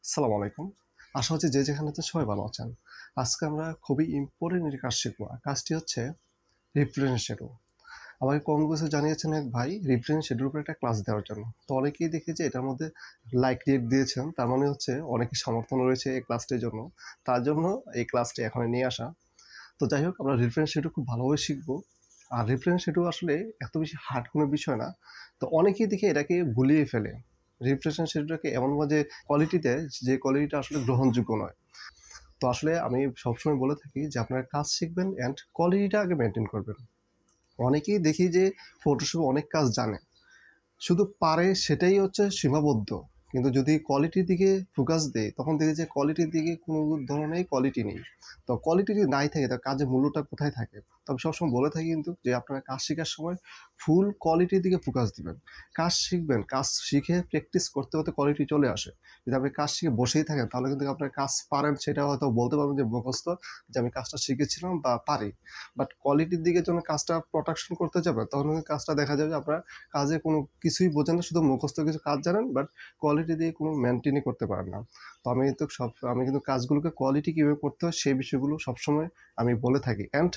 আসসালামু আলাইকুম। আশা হচ্ছে যে যেখানে আছেন সবাই ভালো আছেন। আজকে আমরা খুবই ইম্পোর্টেন্ট একটি কাজ শিখব। আর কাজটি হচ্ছে রিফ্রেশ শ্যাডো। আমাকে কমেন্ট বক্সে জানিয়েছেন এক ভাই রিফ্রেশ শ্যাডোর উপর একটা ক্লাস দেওয়ার জন্য। তো অনেকেই দেখি যে এটার মধ্যে লাইক রিয়েক্ট দিয়েছেন। তার মানে হচ্ছে অনেকের সমর্থন রয়েছে এই ক্লাসটির জন্য। তার জন্য এই ক্লাসটি এখানে নিয়ে আসা। তো যাই হোক আমরা রিফ্রেশ শ্যাডো খুব ভালোভাবে শিখব। আর রিফ্রেশ শ্যাডো আসলে এত বেশি হার্ড কোনো বিষয় না। তো অনেকেই দেখি এটাকে ভুলিয়ে ফেলে। রিফ্রেশ শ্যাডোটাকে এমনভাবে কোয়ালিটি দেয় যে কোয়ালিটিটা আসলে গ্রহণযোগ্য নয়। তো আসলে আমি সবসময় বলে থাকি যে আপনারা কাজ শিখবেন অ্যান্ড কোয়ালিটিটা আগে মেনটেন করবেন। অনেকেই দেখি যে ফটোশপে অনেক কাজ জানে, শুধু পারে সেটাই হচ্ছে সীমাবদ্ধ। কিন্তু যদি কোয়ালিটির দিকে ফোকাস দেয় তখন দেখি যে কোয়ালিটির দিকে কোনো ধরনের কোয়ালিটি নেই। তো কোয়ালিটি যদি নাই থাকে তার কাজের মূল্যটা কোথায় থাকে? তবে সবসময় বলে থাকি কিন্তু যে আপনারা কাজ শেখার সময় ফুল কোয়ালিটির দিকে ফোকাস দিবেন। কাজ শিখবেন, কাজ শিখে প্র্যাকটিস করতে করতে কোয়ালিটি চলে আসে। যদি আপনি কাজ শিখে বসেই থাকেন তাহলে কিন্তু আপনার কাজ পারেন সেটা হয়তো বলতে পারবেন যে মুখস্থ, যে আমি কাজটা শিখেছিলাম বা পারি। বাট কোয়ালিটির দিকে যখন কাজটা প্রোডাকশন করতে যাবেন তখন কাজটা দেখা যাবে যে আপনার কাজে কোনো কিছুই বোঝেন না, শুধু মুখস্থ কিছু কাজ জানেন বাট কোয়ালিটি দিয়ে কোনো মেনটেনই করতে পারেন না। তো আমি কিন্তু কাজগুলোকে কোয়ালিটি কীভাবে করতে হয় সেই বিষয়গুলো সবসময় আমি বলে থাকি। অ্যান্ড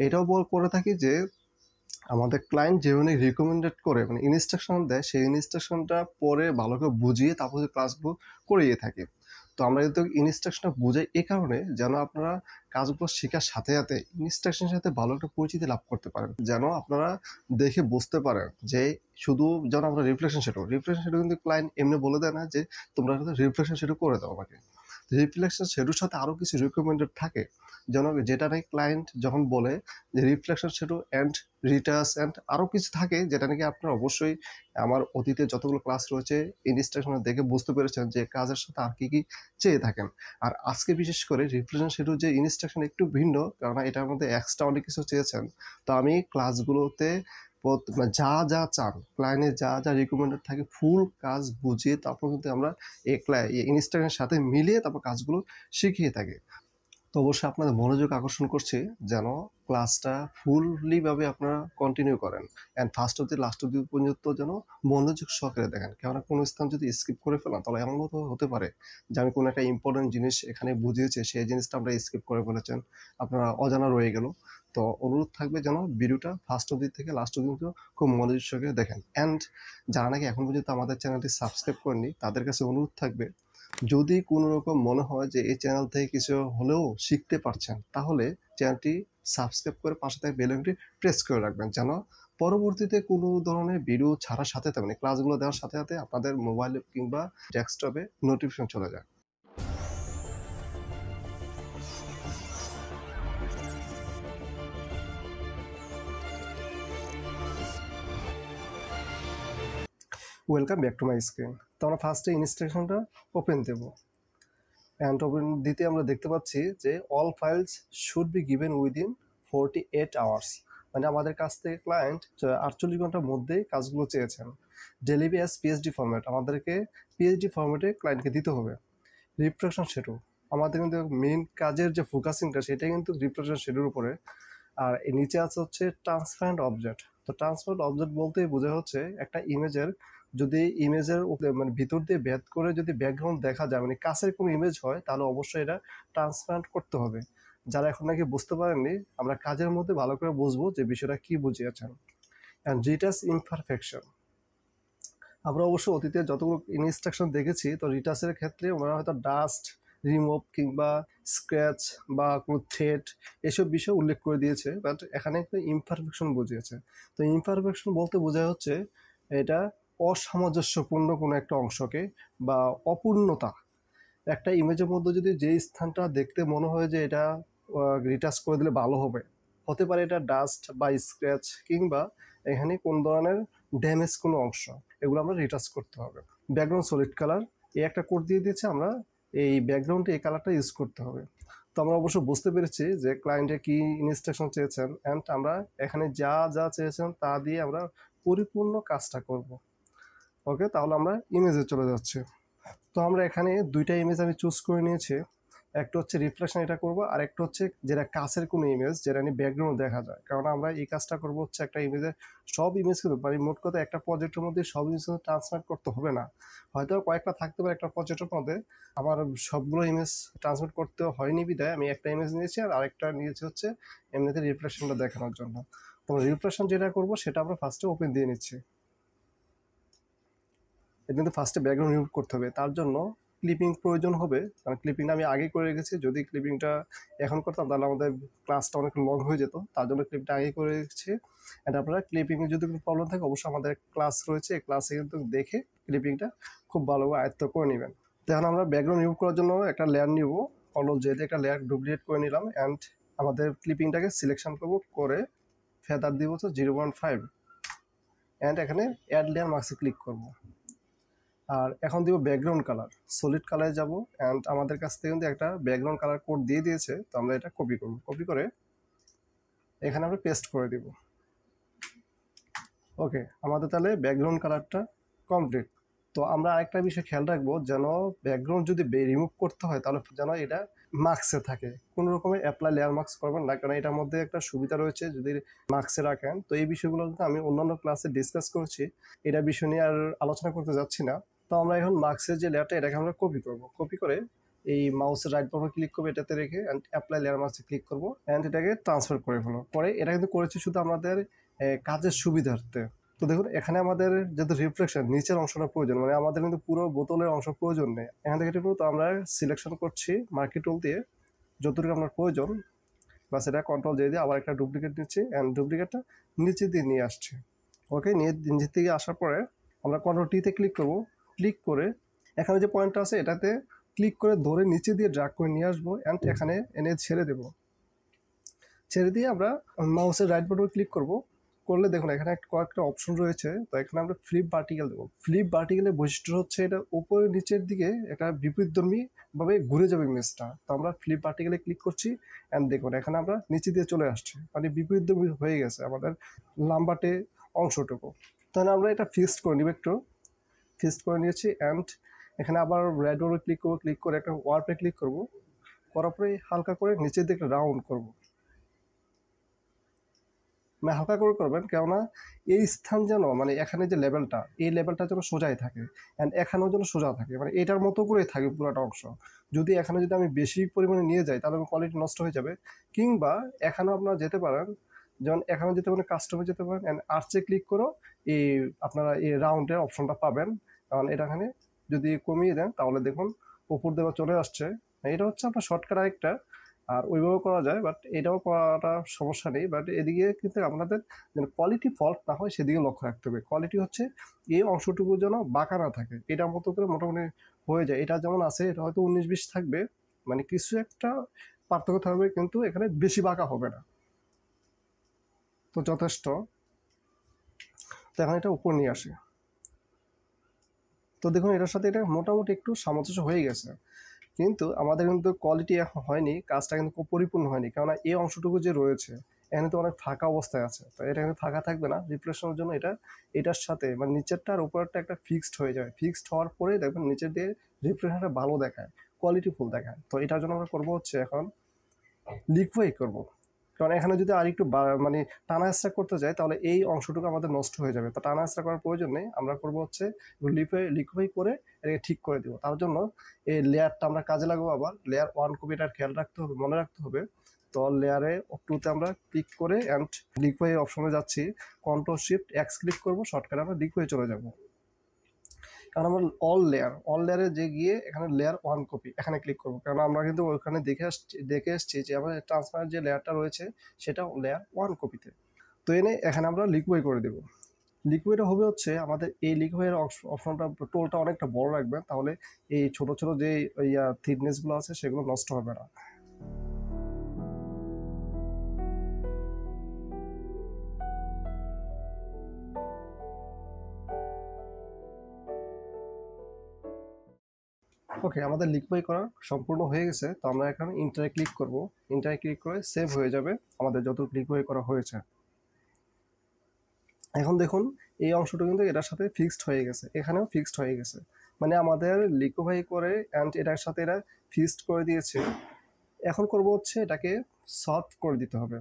এটাও করে থাকি যে আমাদের ক্লায়েন্ট যেভাবে রিকমেন্ডেড করে মানে ইনস্ট্রাকশন দেয় সেই ইনস্ট্রাকশনটা পরে ভালো করে বুঝিয়ে তারপর ক্লাসগুলো করিয়ে থাকি। তো আমরা কিন্তু ইনস্ট্রাকশনটা বুঝাই এই কারণে যেন আপনারা কাজগুলো শেখার সাথে সাথে ইনস্ট্রাকশনের সাথে ভালো একটা পরিচিতি লাভ করতে পারেন, যেন আপনারা দেখে বুঝতে পারেন যে শুধু যেন আমরা রিফ্লেকশন সেটু কিন্তু ক্লায়েন্ট এমনি বলে দেয় না যে তোমরা রিফ্লেকশন সেটু করে দাও আমাকে। রিফ্লেকশন শ্যাডোর সাথে আরও কিছু রিকমেন্ডেড থাকে, যেন যেটা নাকি ক্লায়েন্ট যখন বলে যে রিফ্লেকশন শ্যাডো অ্যান্ড রিটাস অ্যান্ড আরও কিছু থাকে যেটা নাকি আপনারা অবশ্যই আমার অতীতে যতগুলো ক্লাস রয়েছে ইনস্ট্রাকশনে দেখে বুঝতে পেরেছেন যে কাজের সাথে আর কি কি চেয়ে থাকেন। আর আজকে বিশেষ করে রিফ্লেকশন শ্যাডোর যে ইনস্ট্রাকশন একটু ভিন্ন, কারণ এটার মধ্যে এক্সট্রা অনেক কিছু চেয়েছেন। তো আমি ক্লাসগুলোতে যা যা চান ক্লায়েন্টের যা যা রিকমেন্ডেড থাকে ফুল কাজ বুঝিয়ে তারপর কিন্তু আমরা এই ইনস্ট্রাকশনের সাথে মিলিয়ে তারপর কাজগুলো শিখিয়ে থাকি। তো অবশ্যই আপনাদের মনোযোগ আকর্ষণ করছি যেন ক্লাসটা ফুললিভাবে আপনারা কন্টিনিউ করেন অ্যান্ড ফার্স্ট অব্দি লাস্ট অব্দি পর্যন্ত যেন মনোযোগ সহকারে দেখেন। কেননা কোনো স্থান যদি স্কিপ করে ফেলেন তাহলে এমন মতো হতে পারে যে আমি কোনো একটা ইম্পর্টেন্ট জিনিস এখানে বুঝিয়েছি সেই জিনিসটা আমরা স্কিপ করে ফেলেছেন, আপনারা অজানা রয়ে গেল। তো অনুরোধ থাকবে যেন ভিডিওটা ফার্স্ট অব্দি থেকে লাস্ট অব্দি খুব মনোযোগ সহকারে দেখেন। অ্যান্ড যারা নাকি এখন পর্যন্ত আমাদের চ্যানেলটি সাবস্ক্রাইব করেনি তাদের কাছে অনুরোধ থাকবে, যদি কোনো রকম মনে হয় যে এই চ্যানেল থেকে কিছু হলেও শিখতে পারছেন তাহলে চ্যানেলটি সাবস্ক্রাইব করে পাশে থাকা বেল আইকনটি প্রেস করে রাখবেন, যেন পরবর্তীতে কোনো ধরনের ভিডিও ছাড়ার সাথে সাথে মানে ক্লাসগুলো দেওয়ার সাথে সাথে আপনাদের মোবাইলে কিংবা ডেস্কটপে নোটিফিকেশন চলে যায়। Welcome back to my screen. তো আমরা ফার্স্টে ইনস্ট্রাকশনটা ওপেন দেবো অ্যান্ড ওপেন দিতে আমরা দেখতে পাচ্ছি যে all files should be given within 48 hours, মানে আমাদের কাছ থেকে ক্লায়েন্ট 48 ঘন্টার মধ্যেই কাজগুলো চেয়েছেন। ডেলিভারি অ্যাজ পিএইচডি ফরম্যাট, আমাদেরকে পিএইচডি ফরম্যাটে ক্লায়েন্টকে দিতে হবে। রিফ্রেকশন শ্যাডো, আমাদের কিন্তু মেইন কাজের যে ফোকাসিংটা সেটাই কিন্তু রিফ্রেকশন শ্যাডোর উপরে। আর এর নিচে আছে হচ্ছে ট্রান্সপারেন্ট অবজেক্ট। তো ট্রান্সপারেন্ট অবজেক্ট বলতেই বোঝা হচ্ছে একটা ইমেজের যদি ইমেজের মানে ভিতর দিয়ে ভেদ করে যদি ব্যাকগ্রাউন্ড দেখা যায় মানে কাছের কোনো ইমেজ হয় তাহলে অবশ্যই এটা ট্রান্সপারেন্ট করতে হবে। যারা এখন নাকি বুঝতে পারেননি আমরা কাজের মধ্যে ভালো করে বুঝবো যে বিষয়টা কি বুঝিয়েছেন। অ্যান্ড রিটাস ইমপারফেকশন, আমরা অবশ্য অতীতে যতগুলো ইনস্ট্রাকশন দেখেছি তো রিটাসের ক্ষেত্রে ওনারা হয়তো ডাস্ট রিমুভ কিংবা স্ক্র্যাচ বা কোনো থ্রেড এসব বিষয় উল্লেখ করে দিয়েছে, বাট এখানে একটা ইমপারফেকশন বুঝিয়েছে। তো ইমপারফেকশন বলতে বোঝা হচ্ছে এটা অসামঞ্জস্যপূর্ণ কোনো একটা অংশকে বা অপূর্ণতা, একটা ইমেজের মধ্যে যদি যেই স্থানটা দেখতে মনে হয় যে এটা রিটাচ করে দিলে ভালো হবে, হতে পারে এটা ডাস্ট বা স্ক্র্যাচ কিংবা এখানে কোন ধরনের ড্যামেজ কোনো অংশ, এগুলো আমরা রিটাচ করতে হবে। ব্যাকগ্রাউন্ড সলিড কালার এই একটা কোড দিয়ে দিয়েছে, আমরা এই ব্যাকগ্রাউন্ডে এই কালারটা ইউজ করতে হবে। তো আমরা অবশ্য বুঝতে পেরেছি যে ক্লায়েন্টে কি ইনস্ট্রাকশন চেয়েছেন অ্যান্ড আমরা এখানে যা যা চেয়েছেন তা দিয়ে আমরা পরিপূর্ণ কাজটা করব। ওকে, তাহলে আমরা ইমেজে চলে যাচ্ছি। তো আমরা এখানে দুইটা ইমেজ আমি চুজ করে নিয়েছি। একটা হচ্ছে রিফ্লেকশন এটা করব, আর একটা হচ্ছে যেটা কাছের কোনো ইমেজ যেটা নিয়ে ব্যাকগ্রাউন্ড দেখা যায়। কারণ আমরা এই কাজটা করব হচ্ছে একটা ইমেজের সব ইমেজ কিন্তু মানে মোট কথা একটা প্রজেক্টের মধ্যে সব ইমেজ ট্রান্সফার করতে হবে না, হয়তো কয়েকটা থাকতে পারে একটা প্রজেক্টের মধ্যে। আমার সবগুলো ইমেজ ট্রান্সফার করতে হয়নি বিদায় আমি একটা ইমেজ নিয়েছি আর আরেকটা নিয়েছি হচ্ছে এমনিতে রিফ্লেকশনটা দেখানোর জন্য। তো রিফ্লেকশন যেটা করব সেটা আমরা ফার্স্টে ওপেন দিয়ে নিচ্ছি। এটা কিন্তু ফার্স্টে ব্যাকগ্রাউন্ড রিমুভ করতে হবে, তার জন্য ক্লিপিং প্রয়োজন হবে। কারণ ক্লিপিংটা আমি আগে করে রেখেছি, যদি ক্লিপিংটা এখন করতাম তাহলে আমাদের ক্লাসটা অনেক লং হয়ে যেত, তার জন্য ক্লিপটা আগে করে রেখেছি। অ্যান্ড আপনারা ক্লিপিংয়ে যদি কোনো প্রবলেম থাকে অবশ্যই আমাদের ক্লাস রয়েছে, এই ক্লাসে কিন্তু দেখে ক্লিপিংটা খুব ভালোভাবে আয়ত্ত করে নেবেন। তো এখন আমরা ব্যাকগ্রাউন্ড রিমুভ করার জন্য একটা লেয়ার নিব, কন্ট্রোল জে দিয়ে একটা লেয়ার ডুপ্লিকেট করে নিলাম। অ্যান্ড আমাদের ক্লিপিংটাকে সিলেকশন করব, করে ফেদার দিব হচ্ছে 0.5। অ্যান্ড এখানে অ্যাড লেয়ার মার্কসে ক্লিক করব। আর এখন দিব ব্যাকগ্রাউন্ড কালার, সলিড কালারে যাব। অ্যান্ড আমাদের কাছ থেকে কিন্তু একটা ব্যাকগ্রাউন্ড কালার কোড দিয়ে দিয়েছে, তো আমরা এটা কপি করব। কপি করে এখানে আমরা পেস্ট করে দিব। ওকে, আমাদের তাহলে ব্যাকগ্রাউন্ড কালারটা কমপ্লিট। তো আমরা আরেকটা বিষয় খেয়াল রাখবো, যেন ব্যাকগ্রাউন্ড যদি রিমুভ করতে হয় তাহলে যেন এটা মার্কসে থাকে, কোনো রকমের অ্যাপ্লাই লেয়ার মার্কস করবেন না, কারণ এটার মধ্যে একটা সুবিধা রয়েছে যদি মার্কসে রাখেন। তো এই বিষয়গুলো কিন্তু আমি অন্যান্য ক্লাসে ডিসকাস করছি, এটা বিষয় নিয়ে আর আলোচনা করতে যাচ্ছি না। তো আমরা এখন মার্কসের যে লেয়ারটা এটাকে আমরা কপি করব। কপি করে এই মাউসের রাইট বাটন ক্লিক করবো এটাতে রেখে, অ্যান্ড অ্যাপ্লাই লেয়ার মার্কসে ক্লিক করবো। অ্যান্ড এটাকে ট্রান্সফার করে ফেলো। পরে এটা কিন্তু করেছি শুধু আমাদের কাজের সুবিধার্থে। তো দেখুন এখানে আমাদের যেহেতু রিফ্লেকশন নিচের অংশটা প্রয়োজন, মানে আমাদের কিন্তু পুরো বোতলের অংশ প্রয়োজন নেই। এখান থেকে তো আমরা সিলেকশন করছি মার্কি টুল দিয়ে যতটুকু আমার প্রয়োজন, বা সেটা কন্ট্রোল দিয়ে দিয়ে আবার একটা ডুপ্লিকেট নিচ্ছি, অ্যান্ড ডুপ্লিকেটটা নিচে দিয়ে নিয়ে আসছি। ওকে, নিচের দিকে আসার পরে আমরা কন্ট্রোল টিতে ক্লিক করব। ক্লিক করে এখানে যে পয়েন্টটা আছে এটাতে ক্লিক করে ধরে নিচে দিয়ে ড্র্যাগ করে নিয়ে আসবো, অ্যান্ড এখানে এনে ছেড়ে দেবো। ছেড়ে দিয়ে আমরা মাউসের রাইট বাটন ক্লিক করব। করলে দেখুন এখানে কয়েকটা অপশন রয়েছে, তো এখানে আমরা ফ্লিপ ভার্টিক্যাল দেবো। ফ্লিপ ভার্টিক্যালের বৈশিষ্ট্য হচ্ছে এটা উপরে নিচের দিকে একটা বিপরীতধর্মী ভাবে ঘুরে যাবে ইমেজটা। তো আমরা ফ্লিপ ভার্টিক্যালে ক্লিক করছি, অ্যান্ড দেখুন এখানে আমরা নিচে দিয়ে চলে আসছি, মানে বিপরীতধর্মী হয়ে গেছে আমাদের লাম্বাটে অংশটুকু। তাহলে আমরা এটা ফিক্সড করে নিব, একটু ফিক্সড করে নিয়েছি। অ্যান্ড এখানে আবার রেড ওরে ক্লিক করবো, ক্লিক করে একটা ওয়ার্পে ক্লিক করব, করার পরে হালকা করে নিচের দিকে রাউন্ড করব। মানে হালকা করে করবেন, কেননা এই স্থান যেন মানে এখানে যে লেভেলটা, এই লেভেলটা যেন সোজাই থাকে, অ্যান্ড এখানেও যেন সোজা থাকে, মানে এটার মতো করেই থাকে পুরোটা অংশ। যদি এখানে যদি আমি বেশি পরিমাণে নিয়ে যাই তাহলে কোয়ালিটি নষ্ট হয়ে যাবে। কিংবা এখানেও আপনারা যেতে পারেন, যেমন এখানে যেতে পারেন কাস্টমে যেতে পারেন, অ্যান্ড আর্চে ক্লিক করো এই আপনারা এই রাউন্ডের অপশনটা পাবেন। কারণ এটা এখানে যদি কমিয়ে দেন তাহলে দেখুন উপর দেওয়া চলে আসছে। এটা হচ্ছে আপনার শর্টকাট আরেকটা, আর ওইভাবে করা যায়, বাট এটাও করাটা সমস্যা নেই। বাট এদিকে কিন্তু আপনাদের যেন কোয়ালিটি ফল্ট না হয় সেদিকে লক্ষ্য রাখতে হবে। কোয়ালিটি হচ্ছে এই অংশটুকু যেন বাঁকা না থাকে, এটার মতো করে মোটামুটি হয়ে যায়। এটা যেমন আছে এটা হয়তো 19-20 থাকবে, মানে কিছু একটা পার্থক্য থাকবে, কিন্তু এখানে বেশি বাঁকা হবে না, তো যথেষ্ট। তো এখন এটা উপর নিয়ে আসে, তো দেখুন এটার সাথে এটা মোটামুটি একটু সামঞ্জস্য হয়ে গেছে। কিন্তু আমাদের কিন্তু কোয়ালিটি এখন হয়নি, কাজটা কিন্তু খুব পরিপূর্ণ হয়নি, কেননা এই অংশটুকু যে রয়েছে এখানে তো অনেক ফাঁকা অবস্থায় আছে। তো এটা কিন্তু ফাঁকা থাকবে না, রিফ্লেকশনের জন্য এটা এটার সাথে মানে নিচেরটা আর উপরেরটা একটা ফিক্সড হয়ে যাবে। ফিক্সড হওয়ার পরে দেখবেন নিচের দিয়ে রিফ্লেকশনটা ভালো দেখায়, কোয়ালিটি ফুল দেখায়। তো এটার জন্য আমরা করবো হচ্ছে এখন লিকুইফাই করব। কারণ এখানে যদি আর একটু মানে টানা হেঁচড়া করতে যাই তাহলে এই অংশটুকু আমাদের নষ্ট হয়ে যাবে। তো টানা হেঁচড়া করার প্রয়োজন নেই, আমরা করবো হচ্ছে লিকুইফাই করে এটাকে ঠিক করে দেবো। তার জন্য এই লেয়ারটা আমরা কাজে লাগাবো। আবার লেয়ার 1 কপিটার খেয়াল রাখতে হবে, মনে রাখতে হবে। তো লেয়ারে 2তে আমরা ক্লিক করে অ্যান্ড লিকুইফাই অপশনে যাচ্ছি, কন্ট্রোল শিফট এক্স ক্লিক করবো, শর্টকাটে আমরা লিকুইফাই চলে যাবো। কারণ আমরা অল লেয়ারে যে গিয়ে এখানে লেয়ার 1 কপি এখানে ক্লিক করবো, কারণ আমরা কিন্তু ওখানে দেখে এসছি যে আমাদের ট্রান্সপারেন্ট যে লেয়ারটা রয়েছে সেটা লেয়ার 1 কপিতে। তো এনে এখানে আমরা লিকুইড করে দেবো। লিকুইডটা হবে হচ্ছে আমাদের এই লিকুইডের অপশনটা টোলটা অনেকটা বড় রাখবেন, তাহলে এই ছোট ছোট যে থিকনেসগুলো আছে সেগুলো নষ্ট হবে না। ওকে, আমাদের লিকুইফাই করা সম্পূর্ণ হয়ে গেছে। তো আমরা এখন ইন্টারে ক্লিক করব, ইন্টারে ক্লিক করে সেভ হয়ে যাবে আমাদের যত লিকুইফাই করা হয়েছে। এখন দেখুন এই অংশটা কিন্তু এটার সাথে ফিক্সড হয়ে গেছে, এখানেও ফিক্সড হয়ে গেছে। মানে আমাদের লিকোভাই করে অ্যান্ড এটার সাথে এরা ফিক্সড করে দিয়েছে। এখন করব হচ্ছে এটাকে সফট করে দিতে হবে।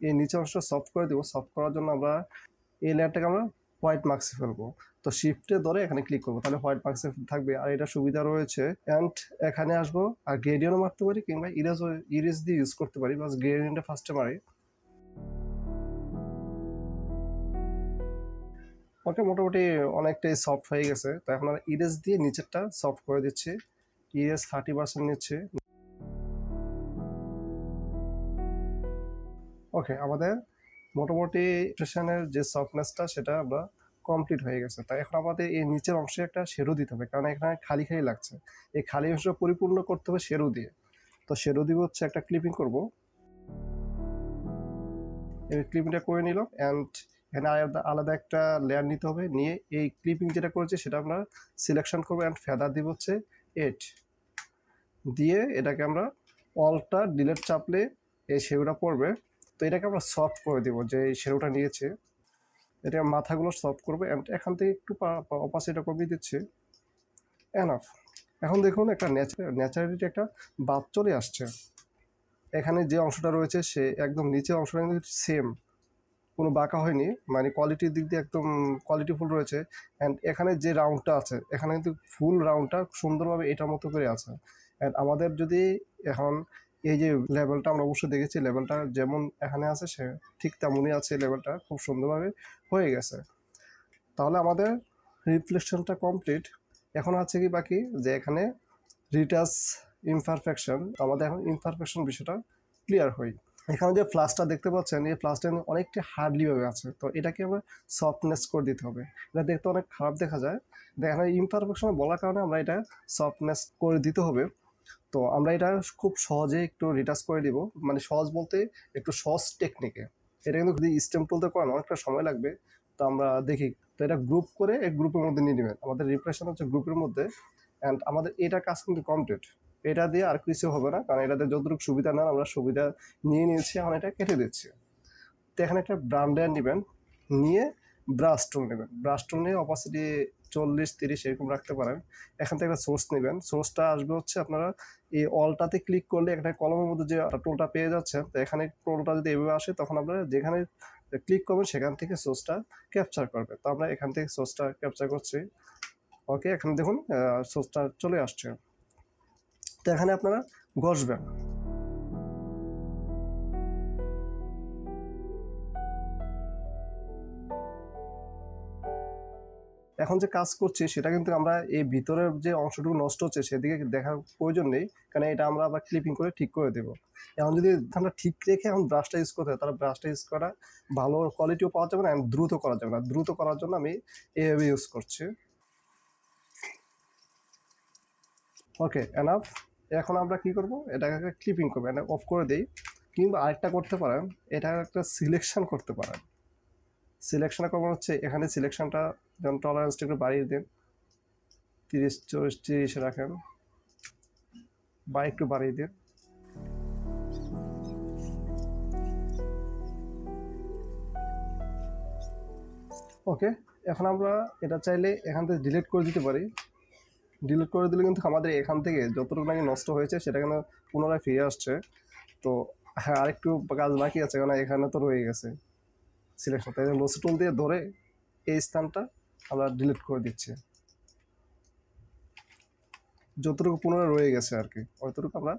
এই নিচে অংশটা সফট করে দেবো। সফট করার জন্য আমরা এই লেয়ারটাকে আমরা হোয়াইট মার্কসে ফেলবো। তো শিফটে ধরে এখানে ক্লিক করবো, তাহলে হোয়াইট মার্কসে থাকবে। আর এটা সুবিধা রয়েছে অ্যান্ড এখানে আসবো আর গ্রেডিয়েন্টও মারতে পারি কিংবা ইরেজ দিয়ে ইউজ করতে পারি। বাস গ্রেডিয়েন্টটা ফার্স্টে মারি। ওকে, মোটামুটি অনেকটাই সফট হয়ে গেছে। তো এখন আমরা ইরেজ দিয়ে নিচেরটা সফট করে দিচ্ছি। ইরেজ 30% নিচ্ছে। ওকে, আমাদের মোটামুটি স্টেশনের যে সফটনেসটা সেটা আমরা কমপ্লিট হয়ে গেছে। তাই এখন আমাদের এই নিচের অংশে একটা শেডো দিতে হবে, কারণ এখানে খালি খালি লাগছে। এই খালি অংশটা পরিপূর্ণ করতে হবে শেডো দিয়ে। তো শেডো দিব হচ্ছে একটা ক্লিপিং করব। এই ক্লিপিংটা করে নিলাম অ্যান্ড এখানে আলাদা একটা লেয়ার নিতে হবে। নিয়ে এই ক্লিপিং যেটা করেছে সেটা আমরা সিলেকশন করবো অ্যান্ড ফেদার দিব হচ্ছে 8 দিয়ে এটাকে আমরা অলটা ডিলেট চাপলে এই শেডোটা পড়বে। তো এটাকে আমরা সফট করে দিব, যে এই শেডোটা নিয়েছে এটা মাথাগুলো সফট করবে অ্যান্ড এখান থেকে একটু অপাসিটিটা কমিয়ে দিচ্ছে। এনাফ। এখন দেখুন একটা ন্যাচারালিটি একটা বাদ চলে আসছে। এখানে যে অংশটা রয়েছে সে একদম নিচের অংশটা কিন্তু সেম, কোনো বাঁকা হয়নি, মানে কোয়ালিটির দিক দিয়ে একদম কোয়ালিটিফুল রয়েছে। অ্যান্ড এখানে যে রাউন্ডটা আছে এখানে কিন্তু ফুল রাউন্ডটা সুন্দরভাবে এটার মতো করে আছে। অ্যান্ড আমাদের যদি এখন এই যে লেভেলটা আমরা অবশ্যই দেখেছি, লেভেলটা যেমন এখানে আছে সে ঠিক তেমনই আছে, লেভেলটা খুব সুন্দরভাবে হয়ে গেছে। তাহলে আমাদের রিফ্লেকশনটা কমপ্লিট। এখন আছে কি বাকি, যে এখানে রিটাচ ইমপারফেকশন। আমাদের এখন ইমপারফেকশন বিষয়টা ক্লিয়ার হই। এখানে যে ফ্লাশটা দেখতে পাচ্ছেন এই ফ্লাশটা অনেকটা হার্ডলিভাবে আছে, তো এটাকে আমরা সফটনেস করে দিতে হবে। এটা দেখতে অনেক খারাপ দেখা যায়, এখানে ইমপারফেকশন বলার কারণে আমরা এটা সফটনেস করে দিতে হবে। তো আমরা এটা খুব সহজে একটু রিটাচ করে দিব, মানে সহজ বলতে একটু সহজ টেকনিকে। এটা কিন্তু যদি স্টেম টুলতে করেন অনেকটা সময় লাগবে। তো আমরা দেখি, তো এটা গ্রুপ করে এক গ্রুপের মধ্যে নিয়ে নেবেন। আমাদের রিপ্রেশন হচ্ছে গ্রুপের মধ্যে অ্যান্ড আমাদের এটা কাজ কিন্তু কমপ্লিট। এটা দিয়ে আর কিছু হবে না, কারণ এটাতে যতটুকু সুবিধা নেন আমরা সুবিধা নিয়ে নিয়েছি। এখন এটা কেটে দিচ্ছি। তো এখানে একটা ব্রান্ডার নেবেন, নিয়ে ব্রাশ টুল নেবেন। ব্রাশ টুল নিয়ে অপাসিটি 40-30 এরকম রাখতে পারেন। এখান থেকে একটা সোর্স নেবেন। সোর্সটা আসবে হচ্ছে আপনারা এই অলটাতে ক্লিক করলে একটা কলমের মধ্যে যে টুলটা পেয়ে যাচ্ছেন, তো এখানে টুলটা যদি এভাবে আসে তখন আপনারা যেখানে ক্লিক করবেন সেখান থেকে সোর্সটা ক্যাপচার করবে। তো আমরা এখান থেকে সোর্সটা ক্যাপচার করছি। ওকে, এখানে দেখুন সোর্সটা চলে আসছে। তো এখানে আপনারা ঘষবেন। এখন যে কাজ করছি সেটা কিন্তু আমরা এই ভিতরের যে অংশটুকু নষ্ট হচ্ছে সেদিকে দেখার প্রয়োজন নেই, কারণ এটা আমরা আবার ক্লিপিং করে ঠিক করে দেবো। এখন যদি আমরা ঠিক রেখে এখন ব্রাশটা ইউজ করতে হয়, তাহলে ব্রাশটা ইউজ করা ভালো কোয়ালিটিও পাওয়া যাবে না, দ্রুত করা যাবে না। দ্রুত করার জন্য আমি এভাবে ইউজ করছি। ওকে, এনাফ। এখন আমরা কি করব, এটাকে একটা ক্লিপিং করবো, এটা অফ করে দিই। কিংবা আরেকটা করতে পারেন, এটা একটা সিলেকশন করতে পারেন। সিলেকশনটা করবেন হচ্ছে এখানে সিলেকশনটা যেমন টলারেন্সটা একটু বাড়িয়ে দিন, 30-40-30 রাখেন বা একটু বাড়িয়ে দিন। ওকে, এখন আমরা এটা চাইলে এখান থেকে ডিলিট করে দিতে পারি। ডিলিট করে দিলে কিন্তু আমাদের এখান থেকে যতটুকু নাকি নষ্ট হয়েছে সেটা কিন্তু পুনরায় ফিরে আসছে। তো হ্যাঁ, আরেকটু কাজ বাকি আছে, কারণ এখানে তো রয়ে গেছে সিলেকশন। তাই লসি টুল দিয়ে ধরে এই স্থানটা আমরা ডিলিট করে দিচ্ছি। যতটুকু পুনরায় রয়ে গেছে আর কি, অতটুকু আমরা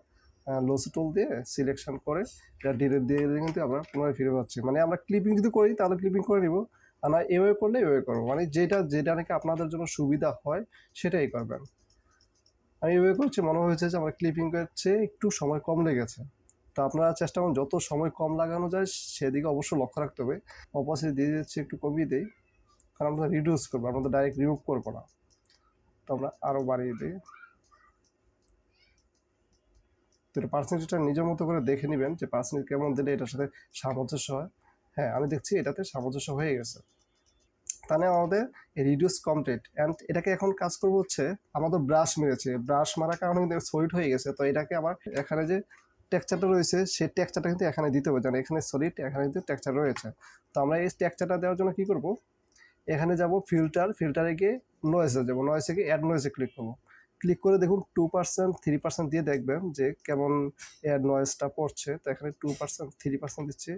লসি টুল দিয়ে সিলেকশন করে এটা ডিলিট দিয়ে কিন্তু আমরা পুনরায় ফিরে পাচ্ছি। মানে আমরা ক্লিপিং যদি করি তাহলে ক্লিপিং করে নিব, আর না এভাবে করলে এভাবে করবো, মানে যেটা নাকি আপনাদের জন্য সুবিধা হয় সেটাই করবেন। আমি এভাবে করছি, মনে হয়েছে যে আমার ক্লিপিং করছে একটু সময় কম লেগেছে। তো আপনারা চেষ্টা করুন যত সময় কম লাগানো যায় সেদিকে অবশ্যই লক্ষ্য রাখতে হবে। অপাসিটি দিয়ে দিচ্ছি, একটু কমিয়ে দিই, কারণ আমরা রিডিউস করবো, আমরা তো ডাইরেক্ট রিমুভ করবো না। তো আমরা আরও বাড়িয়ে দিই। তো এটা পার্সেন্টেজটা নিজের মতো করে দেখে নেবেন যে পার্সেন্টেজ কেমন দিলে এটার সাথে সামঞ্জস্য হয়। হ্যাঁ, আমি দেখছি এটাতে সামঞ্জস্য হয়ে গেছে। তাহলে আমাদের রিডিউস কমপ্লিট অ্যান্ড এটাকে এখন কাজ করবো হচ্ছে আমাদের ব্রাশ মেরেছে, ব্রাশ মারার কারণে কিন্তু সলিড হয়ে গেছে। তো এটাকে আবার এখানে যে টেক্সচারটা রয়েছে সেই টেক্সচারটা কিন্তু এখানে দিতে হবে, যেন এখানে সলিড, এখানে কিন্তু টেক্সচার রয়েছে। তো আমরা এই টেক্সচারটা দেওয়ার জন্য কি করব, এখানে যাব ফিল্টারে গিয়ে নয়েজে যাবো, নয়েজে গিয়ে অ্যাড নয়েজে ক্লিক করবো। ক্লিক করে দেখুন 2% 3% দিয়ে দেখবেন যে কেমন অ্যাড নয়েজটা পড়ছে। তো এখানে 2% 3% দিচ্ছি,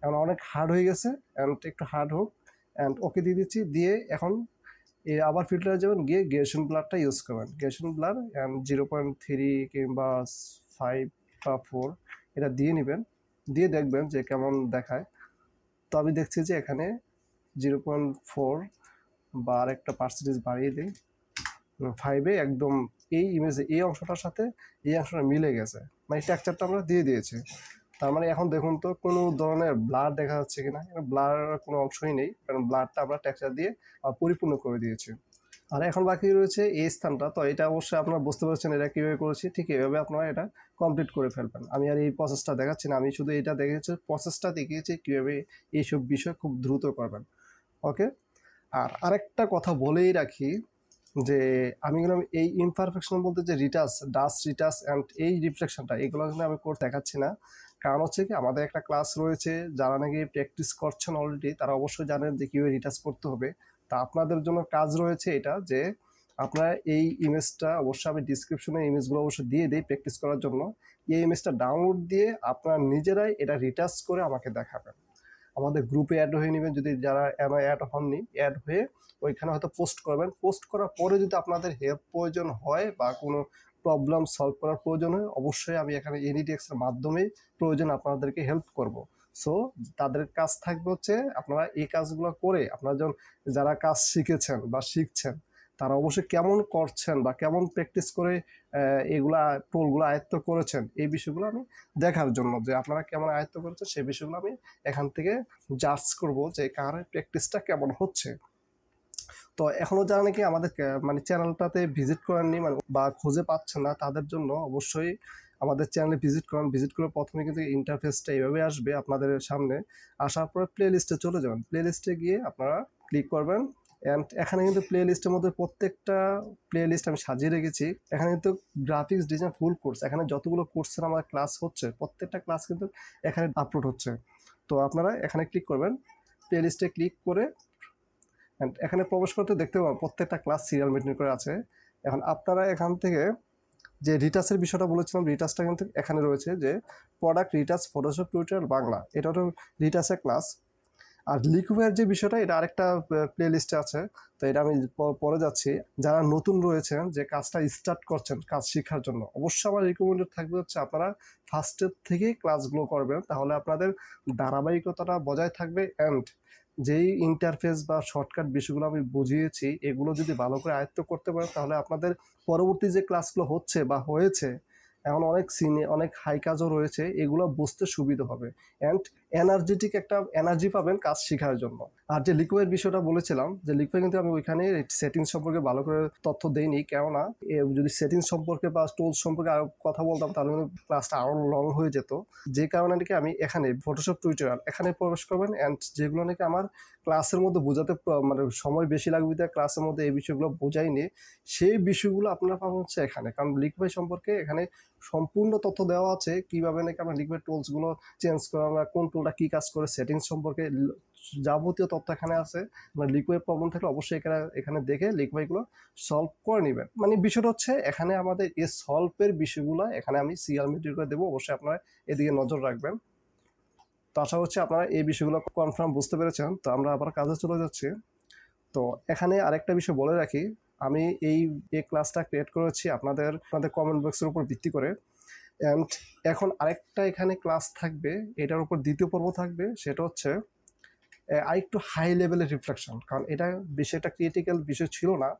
এখন অনেক হার্ড হয়ে গেছে, অ্যান্ড একটু হার্ড হোক, অ্যান্ড ওকে দিয়ে দিচ্ছি। দিয়ে এখন আবার ফিল্টারে যাবেন, গিয়ে গেশন ব্লারটা ইউজ করবেন, গেশন ব্লার অ্যান্ড 0.3 কিংবা 5 বা 4 এটা দিয়ে নেবেন, দিয়ে দেখবেন যে কেমন দেখায়। তো আমি দেখছি যে এখানে 0.4 বা আর একটা পার্সেন্টেজ বাড়িয়ে দিই 5-এ, একদম এই ইমেজে এই অংশটার সাথে এই অংশটা মিলে গেছে, মানে টেক্সচারটা আমরা দিয়ে দিয়েছি। তার মানে এখন দেখুন তো কোনো ধরনের ব্লার দেখা যাচ্ছে কিনা, ব্লার কোনো অংশই নেই, কারণ ব্লারটা আমরা টেক্সচার দিয়ে পরিপূর্ণ করে দিয়েছি। আর এখন বাকি রয়েছে এই স্থানটা। তো এটা অবশ্যই আপনারা বুঝতে পারছেন এটা কীভাবে করেছি, ঠিক এভাবে আপনারা এটা কমপ্লিট করে ফেলবেন। আমি আর এই প্রসেসটা দেখাচ্ছি না, আমি শুধু এটা দেখেছি, প্রসেসটা দেখিয়েছি কীভাবে এইসব বিষয় খুব দ্রুত করবেন। ওকে, আর আরেকটা কথা বলেই রাখি যে আমি গেলাম এই ইমপারফেকশন বলতে যে ডাস্ট রিটাচ অ্যান্ড এই রিফ্লেকশনটা, এগুলো কিন্তু আমি করে দেখাচ্ছি না। কারণ হচ্ছে কি, আমাদের একটা ক্লাস রয়েছে, যারা নাকি প্র্যাকটিস করছেন অলরেডি তারা অবশ্যই জানেন যে কীভাবে রিটাচ করতে হবে। তা আপনাদের জন্য কাজ রয়েছে এটা, যে আপনারা এই ইমেজটা অবশ্যই আমি ডিসক্রিপশনে ইমেজগুলো অবশ্যই দিয়ে দিই প্র্যাকটিস করার জন্য। এই ইমেজটা ডাউনলোড দিয়ে আপনারা নিজেরাই এটা রিটাচ করে আমাকে দেখাবেন, আমাদের গ্রুপে অ্যাড হয়ে নেবেন। যদি যারা অ্যাড হননি, অ্যাড হয়ে ওইখানে হয়তো পোস্ট করবেন। পোস্ট করার পরে যদি আপনাদের হেল্প প্রয়োজন হয় বা কোনো প্রবলেম সলভ করার প্রয়োজন হয়, অবশ্যই আমি এখানে এনিডিএক্সের মাধ্যমেই প্রয়োজন আপনাদেরকে হেল্প করব। সো তাদের কাজ থাকবে হচ্ছে আপনারা এই কাজগুলো করে, আপনারা যখন যারা কাজ শিখেছেন বা শিখছেন তারা অবশ্যই কেমন করছেন বা কেমন প্র্যাকটিস করে এগুলা টোলগুলো আয়ত্ত করেছেন, এই বিষয়গুলো আমি দেখার জন্য, যে আপনারা কেমন আয়ত্ত করেছেন সেই বিষয়গুলো আমি এখান থেকে জাজ করব যে কার প্র্যাকটিসটা কেমন হচ্ছে। তো এখনও যারা নাকি আমাদের মানে চ্যানেলটাতে ভিজিট করেননি মানে বা খুঁজে পাচ্ছেন না, তাদের জন্য অবশ্যই আমাদের চ্যানেলে ভিজিট করেন। ভিজিট করে প্রথমে কিন্তু ইন্টারফেসটা এইভাবে আসবে আপনাদের সামনে। আসার পরে প্লে লিস্টে চলে যাবেন, প্লে লিস্টে গিয়ে আপনারা ক্লিক করবেন। অ্যান্ড এখানে কিন্তু প্লে লিস্টের মধ্যে প্রত্যেকটা প্লে লিস্ট আমি সাজিয়ে রেখেছি। এখানে কিন্তু গ্রাফিক্স ডিজাইন ফুল কোর্স, এখানে যতগুলো কোর্সের আমার ক্লাস হচ্ছে প্রত্যেকটা ক্লাস কিন্তু এখানে আপলোড হচ্ছে। তো আপনারা এখানে ক্লিক করবেন, প্লে লিস্টে ক্লিক করে এখানে প্রবেশ করতে দেখতে পাবেন প্রত্যেকটা ক্লাস সিরিয়াল মেনটেন করে আছে। এখন আপনারা এখান থেকে যে রিটাচের বিষয়টা বলেছিলাম, রিটাচটা কিন্তু এখানে রয়েছে যে product retouch Photoshop tutorial Bangla, এটা হলো রিটাচের ক্লাস। আর লিকুইডের যে বিষয়টা, এটা আরেকটা প্লে লিস্টে আছে, তো এটা আমি পরে যাচ্ছি। যারা নতুন রয়েছেন, যে কাজটা স্টার্ট করছেন কাজ শেখার জন্য, অবশ্যই আমার রিকমেন্ডেড থাকবে হচ্ছে আপনারা ফার্স্টের থেকেই ক্লাসগুলো করবেন, তাহলে আপনাদের ধারাবাহিকতাটা বজায় থাকবে। অ্যান্ড যেই ইন্টারফেস বা শর্টকাট বিষয়গুলো আমি বুঝিয়েছি, এগুলো যদি ভালো করে আয়ত্ত করতে পারেন, তাহলে আপনাদের পরবর্তী যে ক্লাসগুলো হচ্ছে বা হয়েছে, এখন অনেক অনেক হাই কাজও রয়েছে, এগুলো বুঝতে সুবিধা হবে। অ্যান্ড এনার্জেটিক একটা এনার্জি পাবেন কাজ শেখার জন্য। আর যে লিকুইড বিষয়টা বলেছিলাম, যে লিকুইড কিন্তু আমি ওইখানে সেটিংস সম্পর্কে ভালো করে তথ্য দেইনি, কেননা যদি সেটিংস সম্পর্কে বা টুলস সম্পর্কে আরও কথা বলতাম তাহলে কিন্তু ক্লাসটা আরও লং হয়ে যেত। যে কারণে নাকি আমি এখানে ফটোশপ টিউটোরিয়াল এখানে প্রবেশ করবেন। অ্যান্ড যেগুলো নাকি আমার ক্লাসের মধ্যে বোঝাতে মানে সময় বেশি লাগবে, তাই ক্লাসের মধ্যে এই বিষয়গুলো বোঝাইনি, সেই বিষয়গুলো আপনারা পাবেন হচ্ছে এখানে। কারণ লিকুইড সম্পর্কে এখানে সম্পূর্ণ তথ্য দেওয়া আছে, কীভাবে নাকি আমরা লিকুইড টুলসগুলো চেঞ্জ করা, আমরা কোন টুলটা কী কাজ করে, সেটিংস সম্পর্কে যাবতীয় তথ্য এখানে আছে। মানে লিকুইড প্রবলেম থাকলে অবশ্যই এখানে দেখে লিকুইডগুলো সলভ করে নেবেন। মানে বিষয়টা হচ্ছে এখানে আমাদের এই সলভের বিষয়গুলো এখানে আমি সিরিয়াল মেনটেন করে দেবো, অবশ্যই আপনারা এদিকে নজর রাখবেন। তো আশা হচ্ছে আপনারা এই বিষয়গুলো কনফার্ম বুঝতে পেরেছেন। তো আমরা আবার কাজে চলে যাচ্ছি। তো এখানে আরেকটা বিষয় বলে রাখি, আমি এই ক্লাসটা ক্রিয়েট করেছি আপনাদের কমেন্ট বক্সের উপর ভিত্তি করে। অ্যান্ড এখন আরেকটা এখানে ক্লাস থাকবে, এটার উপর দ্বিতীয় পর্ব থাকবে, সেটা হচ্ছে আরেকটু হাই লেভেলের রিফ্লেকশন। কারণ এটা বেশি একটা ক্রিটিক্যাল বিষয় ছিল না,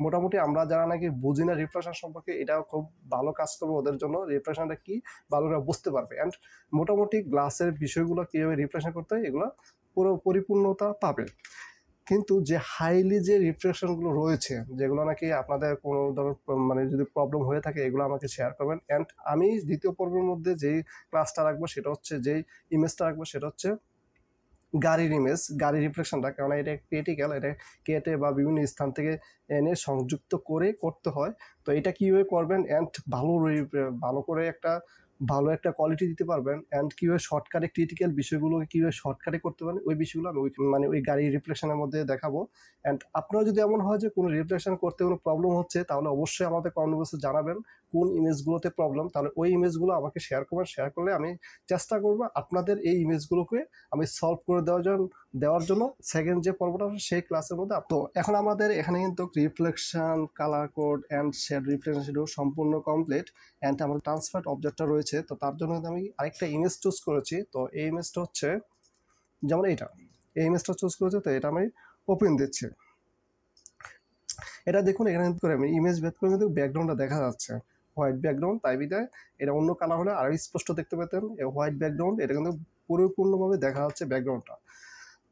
মোটামুটি আমরা যারা নাকি বুঝি না রিফ্লেকশন সম্পর্কে, এটাও খুব ভালো কাজ করবে ওদের জন্য, রিফ্লেকশনটা কি ভালো করে বুঝতে পারবে। অ্যান্ড মোটামুটি গ্লাসের বিষয়গুলো কীভাবে রিফ্লেকশন করতে হয় এগুলো পুরো পরিপূর্ণতা পাবে। কিন্তু যে হাইলি যে রিফ্লেকশনগুলো রয়েছে, যেগুলো নাকি আপনাদের কোনো ধরনের মানে যদি প্রবলেম হয়ে থাকে, এগুলো আমাকে শেয়ার করবেন। অ্যান্ড আমি দ্বিতীয় পর্বের মধ্যে যেই ক্লাসটা রাখবো সেটা হচ্ছে, যেই ইমেজটা রাখবো সেটা হচ্ছে গাড়ির ইমেজ, গাড়ির রিফ্লেকশনটা। কারণ এটা ক্রিটিক্যাল, এটা কেটে বা বিভিন্ন স্থান থেকে এনে সংযুক্ত করে করতে হয়। তো এটা কীভাবে করবেন, অ্যান্ড ভালো করে একটা ভালো একটা কোয়ালিটি দিতে পারবেন, অ্যান্ড কীভাবে শর্টকাটে ক্রিটিক্যাল বিষয়গুলোকে কীভাবে শর্টকাটে করতে পারেন ওই বিষয়গুলো আমি ওই গাড়ির রিফ্লেকশনের মধ্যে দেখাবো। অ্যান্ড আপনারা যদি এমন হয় যে কোনো রিফ্লেকশন করতে কোনো প্রবলেম হচ্ছে, তাহলে অবশ্যই আমাদের কমেন্ট বক্সে জানাবেন কোন ইমেজগুলোতে প্রবলেম, তাহলে ওই ইমেজগুলো আমাকে শেয়ার করবেন। শেয়ার করলে আমি চেষ্টা করবো আপনাদের এই ইমেজগুলোকে আমি সলভ করে দেওয়ার জন্য সেকেন্ড যে পর্বটা সেই ক্লাসের মধ্যে। তো এখন আমাদের এখানে কিন্তু reflection, colour code and shade reflection schedule সম্পূর্ণ কমপ্লিট। অ্যান্ড আমাদের ট্রান্সফার অবজেক্টটা রয়েছে, তো তার জন্য আমি আরেকটা ইমেজ চুজ করেছি। তো এই ইমেজটা হচ্ছে যেমন এই ইমেজটা চুজ করেছি। তো এটা আমি ওপেন দিচ্ছি। এটা দেখুন এখানে করে আমি ইমেজ বের করে কিন্তু ব্যাকগ্রাউন্ডটা দেখা যাচ্ছে হোয়াইট ব্যাকগ্রাউন্ড, তাই বিদায় এটা অন্য কালার হলে আরও স্পষ্ট দেখতে পেতেন। হোয়াইট ব্যাকগ্রাউন্ড, এটা কিন্তু পরিপূর্ণভাবে দেখা যাচ্ছে ব্যাকগ্রাউন্ডটা।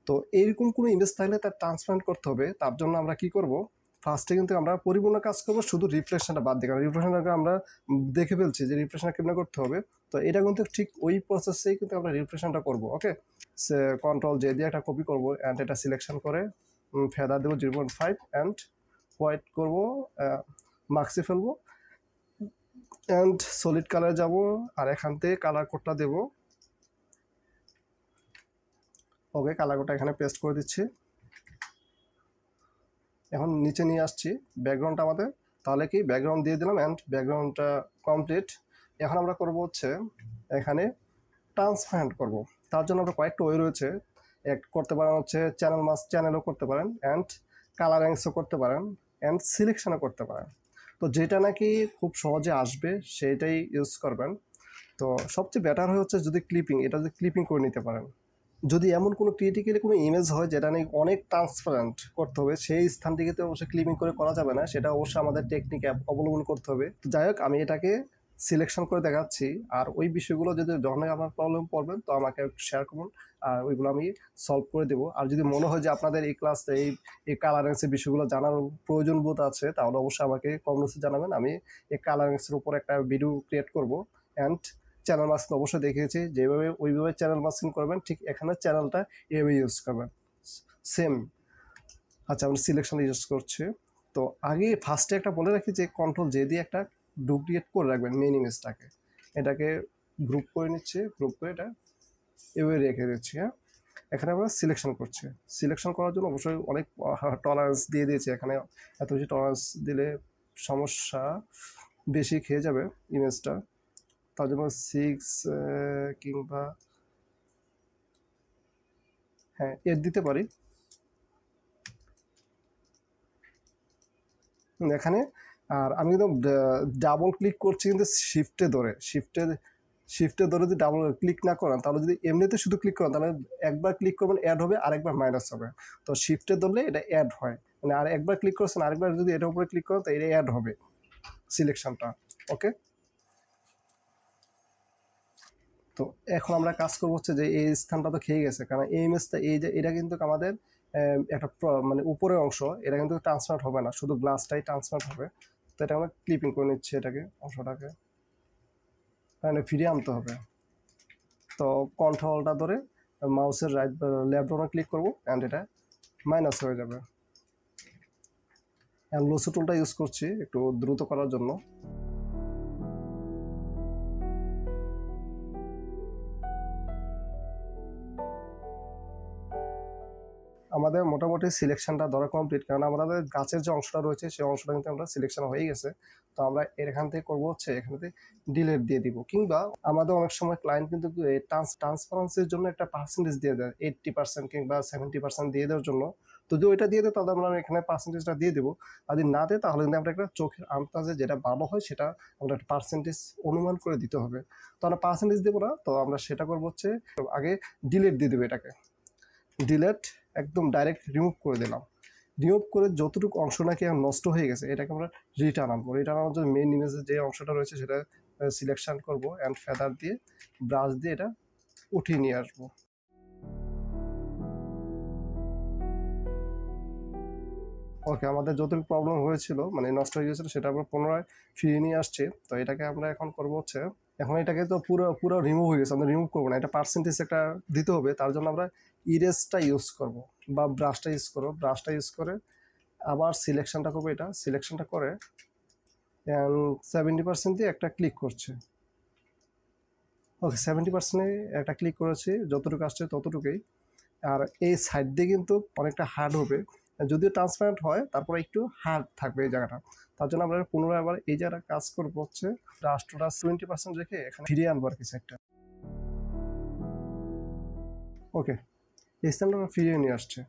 তো এইরকম কোনো ইমেজ থাকলে তার ট্রান্সপারেন্ট করতে হবে। তার জন্য আমরা কি করব, ফার্স্টে কিন্তু আমরা পরিপূর্ণ কাজ করবো শুধু রিফ্লেকশনটা বাদ দিয়ে, কারণ রিফ্লেকশনটাকে আমরা দেখে ফেলছি যে রিফ্লেকশনটা কেমন করতে হবে। তো এটা কিন্তু ঠিক ওই প্রসেসেই কিন্তু আমরা রিফ্লেকশনটা করবো। ওকে, কন্ট্রোল জে দিয়ে একটা কপি করবো অ্যান্ড এটা সিলেকশন করে ফেদার দেবো 0.5 অ্যান্ড হোয়াইট করবো, মার্কসে ফেলবো অ্যান্ড সলিড কালার যাব আর এখান থেকে কালার কোডটা দেবো। ওকে, কালার কোডটা এখানে পেস্ট করে দিচ্ছি। এখন নিচে নিয়ে আসছি ব্যাকগ্রাউন্ডটা আমাদের, তাহলে কি ব্যাকগ্রাউন্ড দিয়ে দিলাম অ্যান্ড ব্যাকগ্রাউন্ডটা কমপ্লিট। এখন আমরা করব হচ্ছে এখানে ট্রান্সপারেন্ট করব। তার জন্য আমরা কয়েকটা ওয়ে রয়েছে, এক করতে পারেন হচ্ছে চ্যানেল মাস্ক চ্যানেলও করতে পারেন অ্যান্ড কালারিংসও করতে পারেন অ্যান্ড সিলেকশনও করতে পারেন। তো যেটা নাকি খুব সহজে আসবে সেইটাই ইউজ করবেন। তো সবচেয়ে বেটার হচ্ছে যদি এটা যদি ক্লিপিং করে নিতে পারেন। যদি এমন কোনো ক্রিটিক্যালি কোনো ইমেজ হয় যেটা নিয়ে অনেক ট্রান্সপারেন্ট করতে হবে, সেই স্থানটিকে তো অবশ্যই ক্লিপিং করে করা যাবে না, সেটা অবশ্যই আমাদের টেকনিক অবলম্বন করতে হবে। যাই হোক, আমি এটাকে সিলেকশন করে দেখাচ্ছি। আর ওই বিষয়গুলো যদি যখন আপনার প্রবলেম পড়বেন তো আমাকে শেয়ার করুন, আর ওইগুলো আমি সলভ করে দেবো। আর যদি মনে হয় যে আপনাদের এই ক্লাসে এই কালারিংসের বিষয়গুলো জানার প্রয়োজন বোধ আছে, তাহলে অবশ্যই আমাকে কমেন্টসে জানাবেন। আমি এই কালারিংসের উপর একটা ভিডিও ক্রিয়েট করবো। অ্যান্ড চ্যানেল মাস্কিং অবশ্যই দেখিয়েছি, যেভাবে ওইভাবে চ্যানেল মাস্কিং করবেন, ঠিক এখানে চ্যানেলটা এভাবে ইউজ করবেন সেম। আচ্ছা, আমি সিলেকশন ইউজ করছি। তো আগে ফার্স্টে একটা বলে রাখি যে কন্ট্রোল জে দিয়ে একটা ডুপ্লিকেট করে রাখবেন মেইন ইমেজটাকে। এটাকে গ্রুপ করে নিচ্ছে, গ্রুপ করে এটা এভাবে রেখে দিচ্ছি। হ্যাঁ, এখানে আমরা সিলেকশন করছি। সিলেকশন করার জন্য অবশ্যই অনেক টলারেন্স দিয়ে দিয়েছি। এখানে এত বেশি টলারেন্স দিলে সমস্যা বেশি খেয়ে যাবে ইমেজটা। তার জন্য 6 কিংবা হ্যাঁ 8 দিতে পারি এখানে। আর আমি কিন্তু ডাবল ক্লিক করছি কিন্তু শিফটে ধরে যদি ডাবল ক্লিক না করেন, তাহলে যদি এমনিতে শুধু ক্লিক করেন তাহলে একবার ক্লিক করবেন অ্যাড হবে, আরেকবার মাইনাস হবে। তো শিফটে ধরলে এটা অ্যাড হয়, মানে আর একবার ক্লিক করছেন, আরেকবার যদি এটার উপরে ক্লিক করেন তো এটা অ্যাড হবে সিলেকশনটা। ওকে, তো এখন আমরা কাজ করবো হচ্ছে যে এই স্থানটা তো খেয়ে গেছে, কারণ এই ইমেজটা এই যে এটা কিন্তু আমাদের একটা মানে উপরের অংশ, এটা কিন্তু ট্রান্সফার হবে না, শুধু গ্লাসটাই ট্রান্সফার হবে। তো এটা আমরা ক্লিপিং করে নিচ্ছি, এটাকে অংশটাকে ফিরিয়ে আনতে হবে। তো কন্ট্রোলটা ধরে মাউসের লেফট বাটনে ক্লিক করবো অ্যান্ড এটা মাইনাস হয়ে যাবে। অ্যান্ড লোসো টুলটা ইউজ করছি একটু দ্রুত করার জন্য। আমাদের মোটামুটি সিলেকশনটা ধরা কমপ্লিট, কারণ আমাদের গাছের যে অংশটা রয়েছে সেই অংশটা কিন্তু আমরা সিলেকশন হয়ে গেছে। তো আমরা এখান থেকে করবো হচ্ছে এখানে ডিলেট দিয়ে দিব, কিংবা আমাদের অনেক সময় ক্লায়েন্ট কিন্তু ট্রান্সপারেন্সির জন্য একটা পার্সেন্টেজ দিয়ে দেয়, 80% কিংবা 70% দিয়ে দেওয়ার জন্য। তো যদি ওইটা দিয়ে দেয় তাহলে আমরা এখানে পার্সেন্টেজটা দিয়ে দেবো। আর যদি না দেয় তাহলে কিন্তু আমরা একটা চোখের আন্দাজে যেটা ভালো হয় সেটা আমরা একটা পার্সেন্টেজ অনুমান করে দিতে হবে। তো আমরা পার্সেন্টেজ দেবো না, তো আমরা সেটা করবো হচ্ছে আগে ডিলেট দিয়ে দেবো। এটাকে ডিলেট একদম ডাইরেক্ট রিমুভ করে দিলাম। রিমুভ করে যতটুকু অংশ নাকি নষ্ট হয়ে গেছে এটাকে আমরা রিটার্ন আনবো। রিটার্ন আনার জন্য মেইন ইমেজের যে অংশটা রয়েছে সেটা সিলেকশন করব অ্যান্ড ফেদার দিয়ে ব্রাশ দিয়ে এটা উঠিয়ে নিয়ে আসবো। ওকে, আমাদের যতটুকু প্রবলেম হয়েছিল মানে নষ্ট হয়ে গেছিলো সেটা আমরা পুনরায় ফিরিয়ে নিয়ে আসছি। তো এটাকে আমরা এখন করবো হচ্ছে, এখন এটাকে তো পুরো রিমুভ হয়ে গেছে, আমরা রিমুভ করবো না, এটা পার্সেন্টেজ একটা দিতে হবে। তার জন্য আমরা ইরেজটা ইউজ করব বা ব্রাশটা ইউজ করবো। ব্রাশটা ইউজ করে আবার সিলেকশনটা করবো, এটা সিলেকশনটা করে 70% দিয়ে একটা ক্লিক করছে। ওকে 70% একটা ক্লিক করেছি, যতটুকু আসছে ততটুকুই। আর এই সাইড দিয়ে কিন্তু অনেকটা হার্ড হবে, যদিও ট্রান্সপারেন্ট হয় তারপরে একটু হার্ড থাকবে এই জায়গাটা। তার জন্য আমরা পুনরায় আবার এই জায়গাটা কাজ করবো হচ্ছে রাষ্ট্রটা 70% রেখে এখানে ফিরিয়ে আনবো আর কি সাইডটা। ওকে, এই স্ট্যান্ডটা ফিরিয়ে নিয়ে আসছে,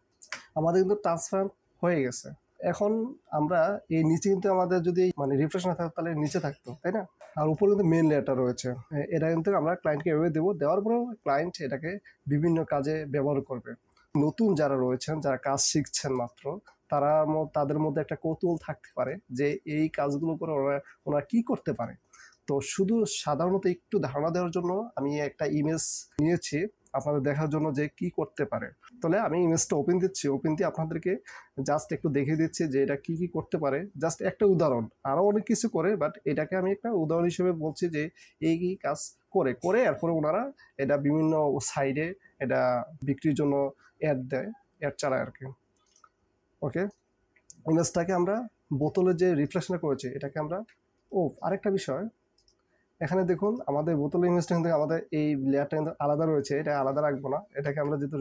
আমাদের কিন্তু ট্রান্সফার হয়ে গেছে। এখন আমরা এই নিচে কিন্তু আমাদের যদি মানে রিফ্রেশ না থাকতো তাহলে নিচে থাকতো, তাই না? আর উপরে কিন্তু মেন লেয়ারটা রয়েছে, এটা কিন্তু আমরা ক্লায়েন্টকে এভাবে দেবো, দেওয়ার পরেও ক্লায়েন্ট এটাকে বিভিন্ন কাজে ব্যবহার করবে। নতুন যারা রয়েছেন, যারা কাজ শিখছেন মাত্র, তাদের মধ্যে একটা কৌতূহল থাকতে পারে যে এই কাজগুলো করে ওরা কি করতে পারে। তো শুধু সাধারণত একটু ধারণা দেওয়ার জন্য আমি একটা ইমেজ নিয়েছি আপনাদের দেখার জন্য যে কি করতে পারে। তাহলে আমি ইমেজটা ওপেন দিচ্ছি, ওপেন দিয়ে আপনাদেরকে জাস্ট একটু দেখিয়ে দিচ্ছি যে এটা কি কি করতে পারে। জাস্ট একটা উদাহরণ, আরও অনেক কিছু করে, বাট এটাকে আমি একটা উদাহরণ হিসেবে বলছি যে এই কি কাজ করে এরপরে ওনারা এটা বিভিন্ন সাইডে এটা বিক্রির জন্য অ্যাড দেয়, অ্যাড চালায় আর কি। ওকে, ইমেজটাকে আমরা বোতলের যে রিফ্লেকশনটা করেছি এটাকে আমরা আরেকটা বিষয়, এখানে দেখুন আমাদের বোতলের ইমেজটা কিন্তু আমাদের এই লেয়ারটা কিন্তু আলাদা রয়েছে, এটা আলাদা রাখবো না। এটাকে আমরা যেহেতু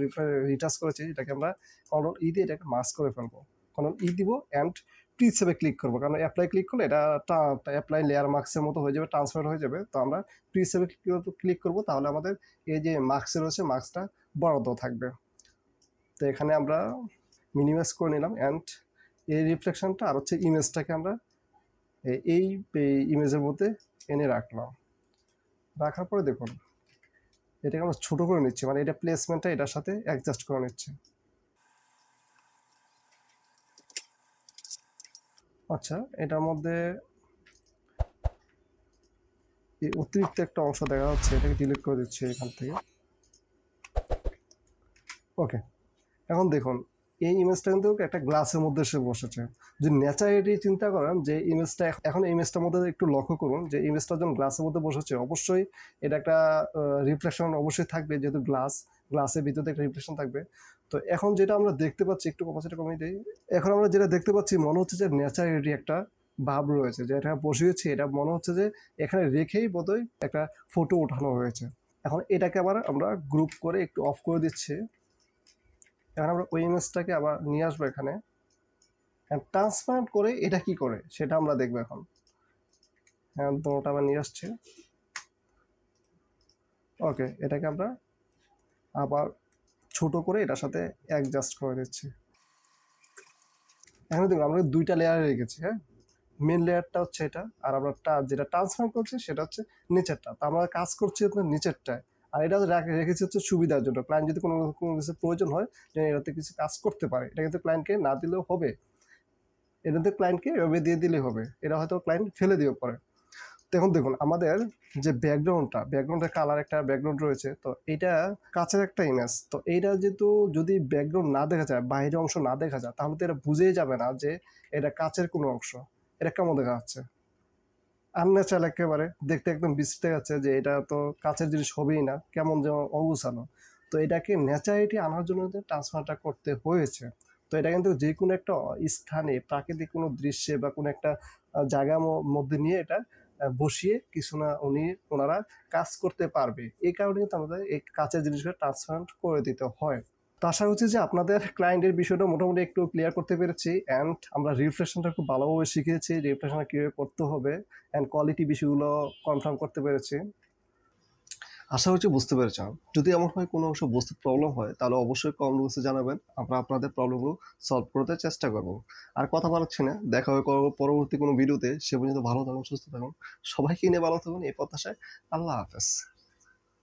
রিটাচ করেছি, এটাকে আমরা কন্ট্রোল ই দিয়ে এটাকে মাস্ক করে ফেলবো। কন্ট্রোল ই দিব অ্যান্ড প্রিসেপে ক্লিক করবো, কারণ অ্যাপ্লাই ক্লিক করলে এটা অ্যাপ্লাই লেয়ার মার্কসের মতো হয়ে যাবে, ট্রান্সফার হয়ে যাবে। তো আমরা প্রিসেপে ক্লিক করবো, তাহলে আমাদের এই যে মার্কসে রয়েছে মার্কসটা বরাদ্দ থাকবে। তো এখানে আমরা মিনিমাইজ করে নিলাম অ্যান্ড এই রিফ্লেকশনটা আর হচ্ছে ইমেজটাকে আমরা এই ইমেজের মধ্যে এনে রাখলাম। রাখার পরে দেখুন এটাকে আমরা ছোটো করে নিচ্ছি, মানে এটা প্লেসমেন্টটা এটার সাথে অ্যাডজাস্ট করে নিচ্ছে। আচ্ছা, এটার মধ্যে এই অতিরিক্ত একটা অংশ দেখা যাচ্ছে, এটাকে ডিলিট করে দিচ্ছি এখান থেকে। ওকে, এখন দেখুন এই ইমেজটা কিন্তু একটা গ্লাসের মধ্যে এসে বসেছে। যদি ন্যাচারালি চিন্তা করেন যে ইমেজটা, এখন ইমেজটার মধ্যে একটু লক্ষ্য করুন যে ইমেজটা যখন গ্লাসের মধ্যে বসেছে, অবশ্যই এটা একটা রিফ্লেকশন অবশ্যই থাকবে, যেহেতু গ্লাসের ভিতরে একটা রিফ্লেকশন থাকবে। তো এখন যেটা আমরা দেখতে পাচ্ছি, একটু কপাসিটি কমিয়ে দিই, এখন আমরা যেটা দেখতে পাচ্ছি মনে হচ্ছে যে ন্যাচারালি একটা ভাব রয়েছে, যে এটা বসিয়েছি, এটা মনে হচ্ছে যে এখানে রেখেই বোধহয় একটা ফটো ওঠানো হয়েছে। এখন এটাকে আবার আমরা গ্রুপ করে একটু অফ করে দিচ্ছি। এখন আমরা ওই ইমেজটাকে আবার নিয়ে আসবো এখানে, ট্রান্সপারেন্ট করে এটা কি করে সেটা আমরা দেখবো এখন। হ্যাঁ, ওটা আবার নিয়ে আসছে। ওকে, এটাকে আমরা আবার ছোট করে এটার সাথে অ্যাডজাস্ট করে দিচ্ছি। এখানে দেখুন আমরা দুইটা লেয়ারে রেখেছি। হ্যাঁ, মেন লেয়ারটা হচ্ছে এটা, আর আমরা যেটা ট্রান্সফার করছি সেটা হচ্ছে নিচেরটা। তো আমরা কাজ করছি হচ্ছে নিচেরটায়, আর এটা রেখেছি হচ্ছে সুবিধার জন্য। ক্লায়েন্ট যদি কোনো কিছু প্রয়োজন হয় যে এটাতে কিছু কাজ করতে পারে, এটা কিন্তু ক্লায়েন্টকে না দিলেও হবে, এটাতে ক্লায়েন্টকে এভাবে দিয়ে দিলেই হবে, এটা হয়তো ক্লায়েন্ট ফেলে দিয়ে পরে। তো এখন দেখুন আমাদের যে ব্যাকগ্রাউন্ডের কালার একটা ব্যাকগ্রাউন্ড রয়েছে, তো এটা কাছের একটা ইমেজ। তো এইটা যেহেতু যদি ব্যাকগ্রাউন্ড না দেখা যায়, বাইরের অংশ না দেখা যায়, তাহলে তো এটা বুঝেই যাবে না যে এটা কাছের কোনো অংশ। এটা কেমন দেখা যাচ্ছে, আনন্যাচারাল একেবারে, দেখতে একদম বিশ্রী যাচ্ছে যে এটা তো কাছের জিনিস হবেই না, কেমন যেন অগুছানো। তো এটাকে ন্যাচারালিটি আনার জন্য ট্রান্সফারটা করতে হয়েছে। তো এটা কিন্তু যে কোনো একটা স্থানে, প্রাকৃতিক কোনো দৃশ্যে বা কোনো একটা জায়গার মধ্যে নিয়ে এটা বসিয়ে কিছু না ওনারা কাজ করতে পারবে। এই কারণে কিন্তু আমাদের এই কাছের জিনিসগুলো ট্রান্সফার করে দিতে হয়। তো আশা করছি যে আপনাদের ক্লায়েন্টের বিষয়টা মোটামুটি একটু ক্লিয়ার করতে পেরেছি, অ্যান্ড আমরা রিফ্লেকশনটা খুব ভালোভাবে শিখেছি, রিফ্লেকশনটা কীভাবে করতে হবে অ্যান্ড কোয়ালিটি বিষয়গুলো কনফার্ম করতে পেরেছি। আশা করছি বুঝতে পেরেছেন। যদি এমন হয় কোনো অংশ বুঝতে প্রবলেম হয়, তাহলে অবশ্যই কমেন্ট বক্সে জানাবেন, আমরা আপনাদের প্রবলেমগুলো সলভ করতে চেষ্টা করব। আর কথা বাড়াচ্ছি না, দেখা হবে পরবর্তী কোনো ভিডিওতে। সে পর্যন্ত ভালো থাকুন, সুস্থ থাকুন, সবাইকে নিয়ে ভালো থাকুন এই প্রত্যাশায়। আল্লাহ হাফেজ।